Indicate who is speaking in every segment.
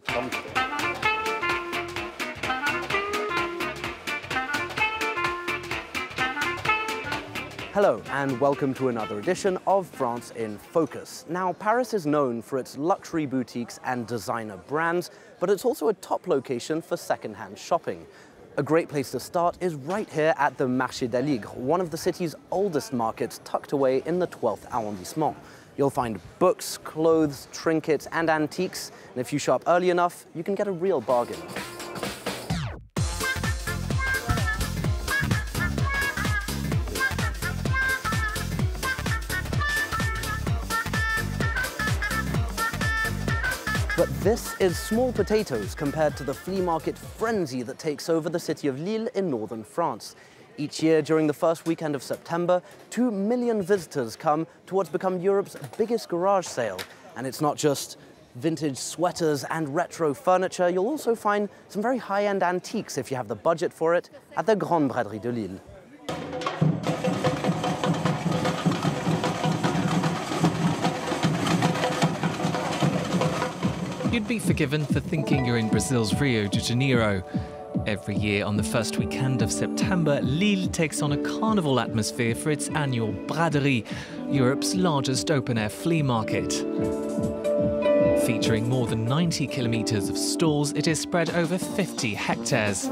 Speaker 1: Hello and welcome to another edition of France in Focus. Now, Paris is known for its luxury boutiques and designer brands, but it's also a top location for second-hand shopping. A great place to start is right here at the Marché de Lille, one of the city's oldest markets tucked away in the 12th arrondissement. You'll find books, clothes, trinkets and antiques, and if you shop early enough, you can get a real bargain. But this is small potatoes compared to the flea market frenzy that takes over the city of Lille in northern France. Each year during the first weekend of September, 2 million visitors come to what's become Europe's biggest garage sale. And it's not just vintage sweaters and retro furniture, you'll also find some very high-end antiques if you have the budget for it at the Grande Braderie de Lille.
Speaker 2: You'd be forgiven for thinking you're in Brazil's Rio de Janeiro. Every year on the first weekend of September, Lille takes on a carnival atmosphere for its annual Braderie, Europe's largest open-air flea market. Featuring more than 90 kilometres of stalls, it is spread over 50 hectares.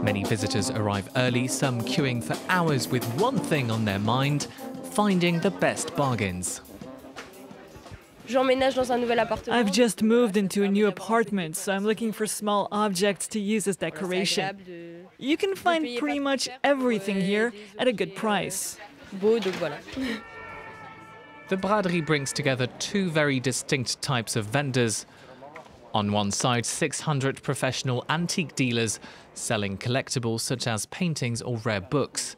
Speaker 2: Many visitors arrive early, some queuing for hours with one thing on their mind: finding the best bargains.
Speaker 3: I've just moved into a new apartment, so I'm looking for small objects to use as decoration. You can find pretty much everything here at a good price.
Speaker 2: The Braderie brings together two very distinct types of vendors. On one side, 600 professional antique dealers selling collectibles such as paintings or rare books.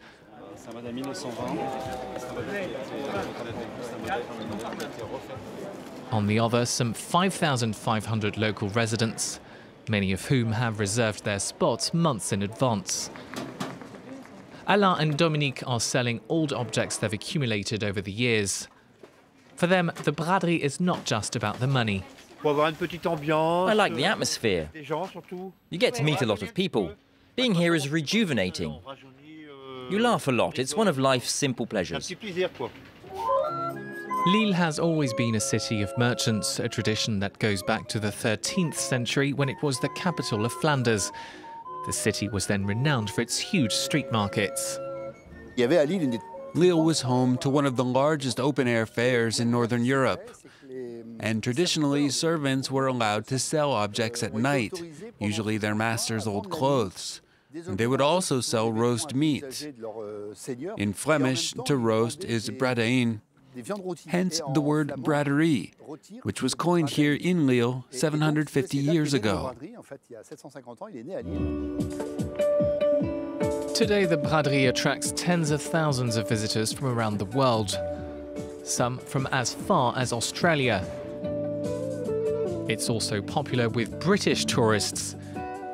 Speaker 2: On the other, some 5,500 local residents, many of whom have reserved their spots months in advance. Alain and Dominique are selling old objects they've accumulated over the years. For them, the Braderie is not just about the money.
Speaker 4: I like the atmosphere. You get to meet a lot of people. Being here is rejuvenating. You laugh a lot. It's one of life's simple pleasures.
Speaker 2: Lille has always been a city of merchants, a tradition that goes back to the 13th century when it was the capital of Flanders. The city was then renowned for its huge street markets.
Speaker 5: Lille was home to one of the largest open-air fairs in Northern Europe. And traditionally, servants were allowed to sell objects at night, usually their master's old clothes. And they would also sell roast meat. In Flemish, to roast is bradein. Hence the word braderie, which was coined here in Lille 750 years ago.
Speaker 2: Today, the Braderie attracts tens of thousands of visitors from around the world, some from as far as Australia. It's also popular with British tourists.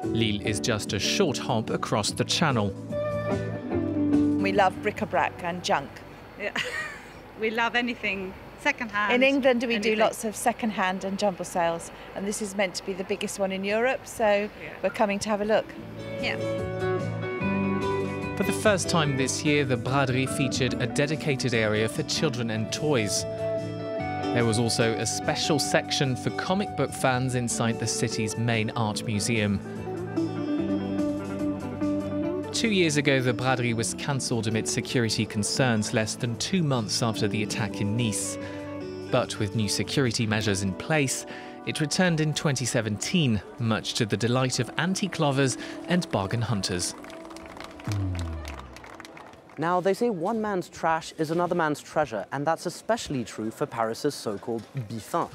Speaker 2: Lille is just a short hop across the channel.
Speaker 6: We love bric-a-brac and junk.
Speaker 7: Yeah. We love anything second-hand.
Speaker 6: In England, we do lots of second-hand and jumble sales, and this is meant to be the biggest one in Europe, so we're coming to have a look.
Speaker 7: Yeah.
Speaker 2: For the first time this year, the Braderie featured a dedicated area for children and toys. There was also a special section for comic book fans inside the city's main art museum. 2 years ago, the Braderie was cancelled amid security concerns less than 2 months after the attack in Nice. But with new security measures in place, it returned in 2017, much to the delight of antique lovers and bargain hunters.
Speaker 1: Now, they say one man's trash is another man's treasure, and that's especially true for Paris's so-called biffins.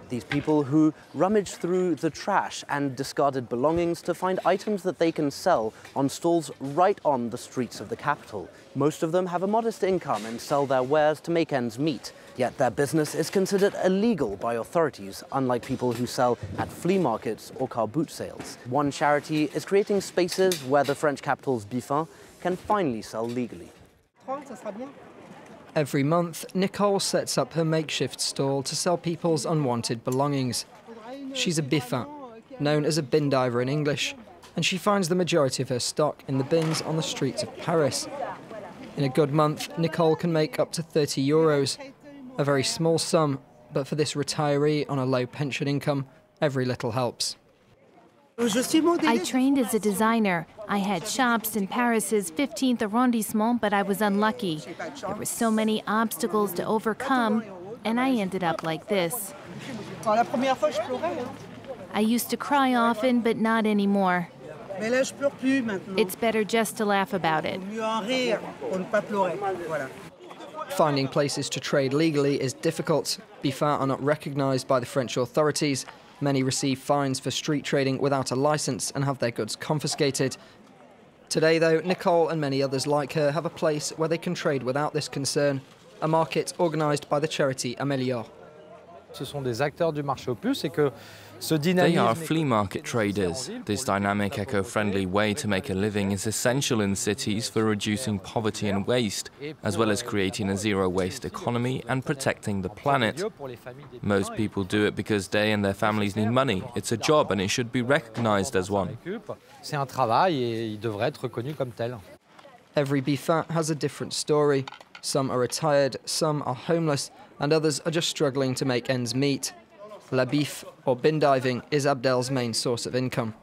Speaker 1: These people who rummage through the trash and discarded belongings to find items that they can sell on stalls right on the streets of the capital. Most of them have a modest income and sell their wares to make ends meet. Yet their business is considered illegal by authorities, unlike people who sell at flea markets or car boot sales. One charity is creating spaces where the French capital's biffins can finally sell legally.
Speaker 8: Every month, Nicole sets up her makeshift stall to sell people's unwanted belongings. She's a biffin, known as a bin diver in English, and she finds the majority of her stock in the bins on the streets of Paris. In a good month, Nicole can make up to €30, a very small sum, but for this retiree on a low pension income, every little helps.
Speaker 9: I trained as a designer. I had shops in Paris's 15th arrondissement, but I was unlucky. There were so many obstacles to overcome, and I ended up like this. I used to cry often, but not anymore. It's better just to laugh about it.
Speaker 8: Finding places to trade legally is difficult. Biffins are not recognised by the French authorities. Many receive fines for street trading without a licence and have their goods confiscated. Today, though, Nicole and many others like her have a place where they can trade without this concern, a market organised by the charity Améliore.
Speaker 10: They are flea market traders. This dynamic, eco-friendly way to make a living is essential in cities for reducing poverty and waste, as well as creating a zero-waste economy and protecting the planet. Most people do it because they and their families need money. It's a job and it should be recognized as one.
Speaker 8: Every biffin has a different story. Some are retired, some are homeless, and others are just struggling to make ends meet. La biffe, or bin diving, is Abdel's main source of income.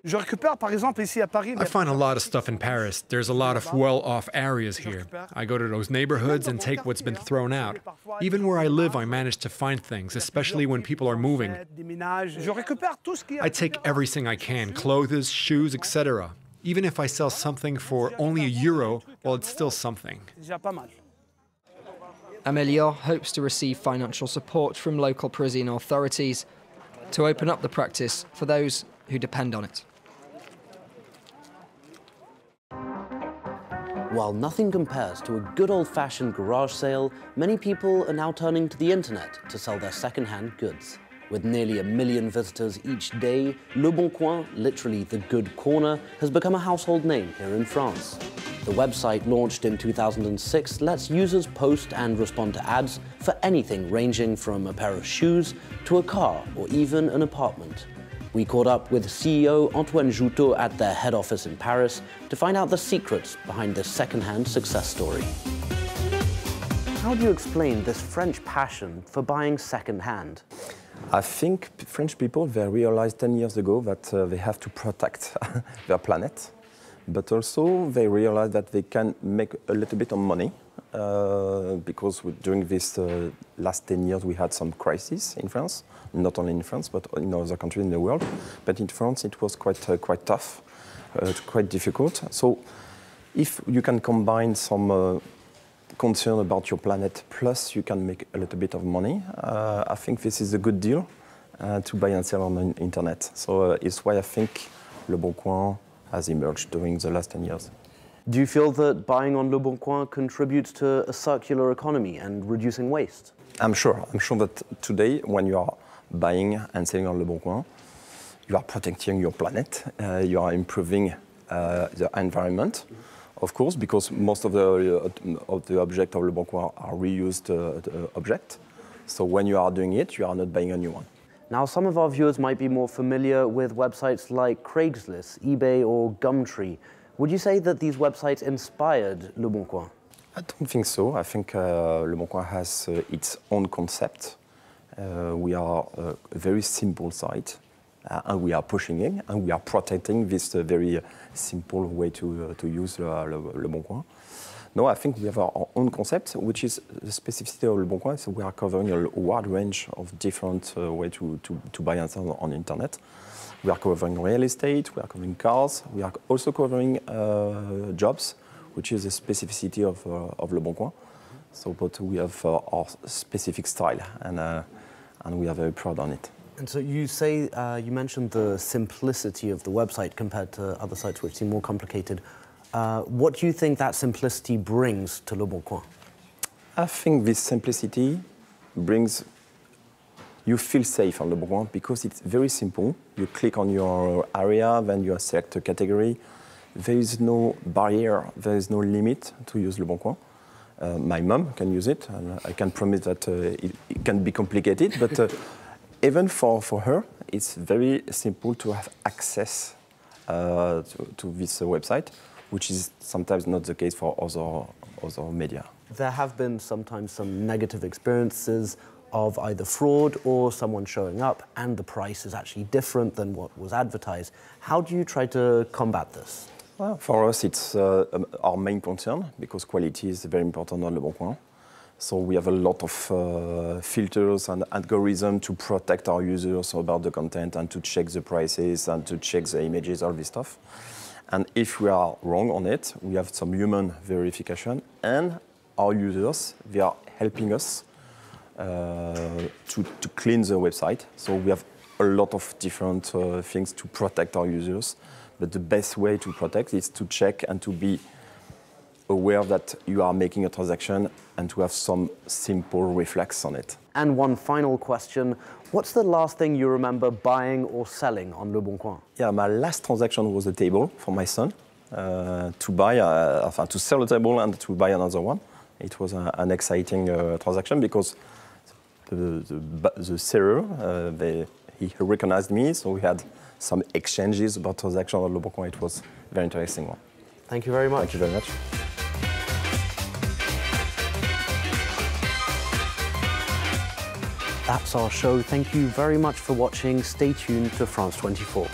Speaker 11: I find a lot of stuff in Paris. There's a lot of well-off areas here. I go to those neighborhoods and take what's been thrown out. Even where I live, I manage to find things, especially when people are moving. I take everything I can, clothes, shoes, etc. Even if I sell something for only €1, well, it's still something.
Speaker 8: Améliore hopes to receive financial support from local Parisian authorities to open up the practice for those who depend on it.
Speaker 1: While nothing compares to a good old-fashioned garage sale, many people are now turning to the internet to sell their second-hand goods. With nearly 1 million visitors each day, Le Bon Coin, literally the good corner, has become a household name here in France. The website, launched in 2006, lets users post and respond to ads for anything ranging from a pair of shoes to a car or even an apartment. We caught up with CEO Antoine Jouteau at their head office in Paris to find out the secrets behind this second-hand success story. How do you explain this French passion for buying second-hand?
Speaker 12: I think French people, they realized 10 years ago that they have to protect their planet, but also they realized that they can make a little bit of money because during this last 10 years we had some crises in France, not only in France but in other countries in the world. But in France it was quite tough, quite difficult. So if you can combine some concern about your planet, plus you can make a little bit of money. I think this is a good deal to buy and sell on the internet. So it's why I think Le Bon Coin has emerged during the last 10 years.
Speaker 1: Do you feel that buying on Le Bon Coin contributes to a circular economy and reducing waste?
Speaker 12: I'm sure that today, when you are buying and selling on Le Bon Coin, you are protecting your planet, you are improving the environment. Of course, because most of the objects of Le Bon Coin are reused objects. So when you are doing it, you are not buying a new one.
Speaker 1: Now, some of our viewers might be more familiar with websites like Craigslist, eBay, or Gumtree. Would you say that these websites inspired Le Bon Coin?
Speaker 12: I don't think so. I think Le Bon Coin has its own concept. We are a very simple site. And we are pushing in, and we are protecting this very simple way to use Le Bon Coin. No, I think we have our own concept, which is the specificity of Le Bon Coin. So we are covering a wide range of different ways to buy and sell on the internet. We are covering real estate, we are covering cars, we are also covering jobs, which is a specificity of Le Bon Coin. So, but we have our specific style, and we are very proud on it.
Speaker 1: And so you say, you mentioned the simplicity of the website compared to other sites which seem more complicated. What do you think that simplicity brings to Le Bon Coin?
Speaker 12: I think this simplicity brings, you feel safe on Le Bon Coin because it's very simple. You click on your area, then you select a category. There is no barrier, there is no limit to use Le Bon Coin. My mom can use it, and I can promise that it can be complicated, but even for her, it's very simple to have access to this website, which is sometimes not the case for other media.
Speaker 1: There have been sometimes some negative experiences of either fraud or someone showing up and the price is actually different than what was advertised. How do you try to combat this?
Speaker 12: Well, for us, it's our main concern because quality is very important on Le Bon Coin. So we have a lot of filters and algorithms to protect our users about the content and to check the prices and to check the images, all this stuff. And if we are wrong on it, we have some human verification and our users, they are helping us to clean the website. So we have a lot of different things to protect our users. But the best way to protect is to check and to be aware that you are making a transaction and to have some simple reflex on it.
Speaker 1: And one final question. What's the last thing you remember buying or selling on Le Bon Coin?
Speaker 12: Yeah, my last transaction was a table for my son to sell a table and to buy another one. It was an exciting transaction because the seller, he recognized me, so we had some exchanges about transaction on Le Bon Coin. It was a very interesting one.
Speaker 1: Thank you very much.
Speaker 12: Thank you very much.
Speaker 1: That's our show. Thank you very much for watching. Stay tuned to France 24.